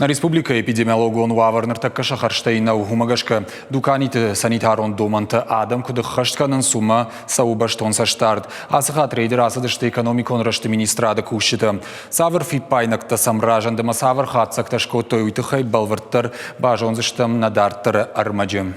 Республика эпидемиологон ваварныртакка шахарштайна ухумагашка дуканите санитарон доманта адам куды хаштkanın сума саубаштон саштард. Асыхат рейдер асыдышты экономикон рашты министрады кушыты. Савыр фипайнакта самражандыма савыр хатсакта шкотой уйтыхай балвырттар бажонзыштым надарттары армаджым.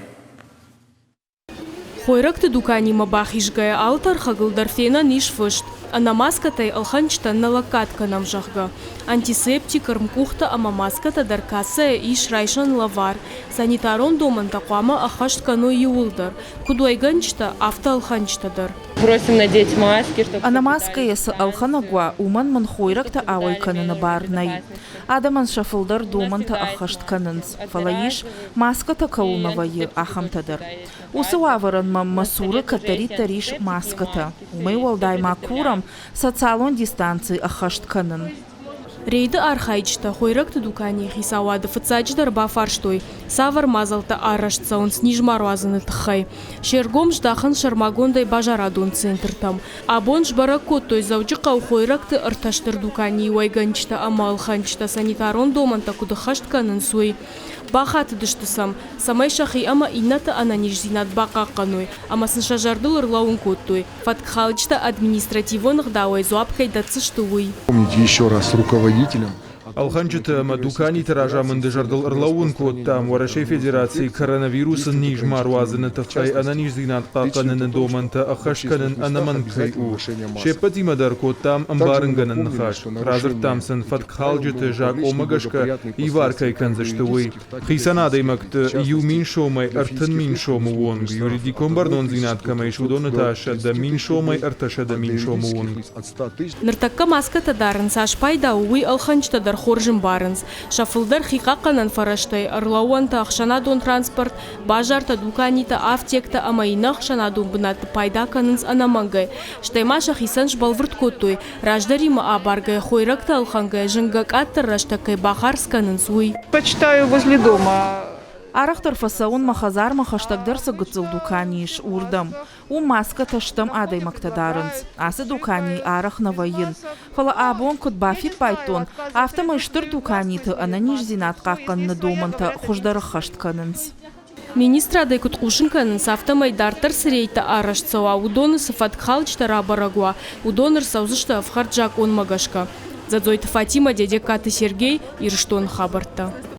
Хойракты дуканима бахишгая алтар хагылдар фена ниш фышт. Анамаскатай алханчтан налакатка намжахга. Антисептик армкухта амамаската даркасая иш райшан лавар. Санитарон доман таквама ахашткану юлдар. Кудуайганчта авто алханчтадар. Просим надеть маски, чтобы... Анамаска ясы алханагва уман ман хойракта авайканына барнай. Адаман шафылдар доманта ахаштканынс. Фалаиш маската каулнавайы ахамтадар. Усы ваваран масуры катари тариш маската. Умай валдай макурам социалон дистанции ахаштканын. Рейды архайчта хойракты дукани хисавады фыцачдар бафарштой. Савар мазалта арашца он снижмаруазаны тхай. Шергом ждахан шармагондай бажарадон центртам. Абон жбаракот той завджика у хойракты арташтыр дукани уайганчта амалханчта санитарон доманта кудахаштканын суй. Бахаты дыштысам. Самай шахи ама инната ананиш зинат бақаққаной. Ама сыншажардыл ырлауын коттой. Фаткхалычта административонық дауай зуапкай дацыштуй. Помните еще раз руководителям. Алханчыта мадукани таража мандыжардыл ырлауын коттам Варашей Федерации коронавирусын нижмаруазыны тахай ананиш зинат қаққанын доманта ахашканын анаманкай у. Шеппати мадар коттам амбарынганын нахаш. Разыртамсын фаткхалчыты жак омагашка иваркай канзыштуй. Хисанадай макты ю миншомай артын миншому вонг. Юридикон бардон зинат камай шудоны таша да миншомай арташа да миншому вонг. Ныртакка маската дарын сашпайда уй алханчта дар хоржим барынс. Шафылдар хикақанан фараштай арлауанта ақшанадон транспорт, бажарта дуканита автекта амайнах шанадон бынаты пайдаканынс анамангай. Штаймаша хисанш балвырт коттой. Раждарима абаргай хойракта алхангай жынгак аттар раштакай бахарсканынс уй. Почитаю возле дома. Арахтар фасаун махазар махаштагдарса гыцыл дуканиш урдам. У маска таштам адай мактадарынс. Асы дукани арах навайын. Фала абон кут бафит пайтон. Автомайштыр дуканиты ананиш зинат қаққанны доманта хуждары хаштканынс. Министрадай кутқушынканынс автомай дартар сирейта арашцауа. Удоны сафаткхалычта рабарагуа. Удоныр саузышта авхарджак он магашка. Задзойта Фатима, дядя Каты Сергей, Ирштон хабарта.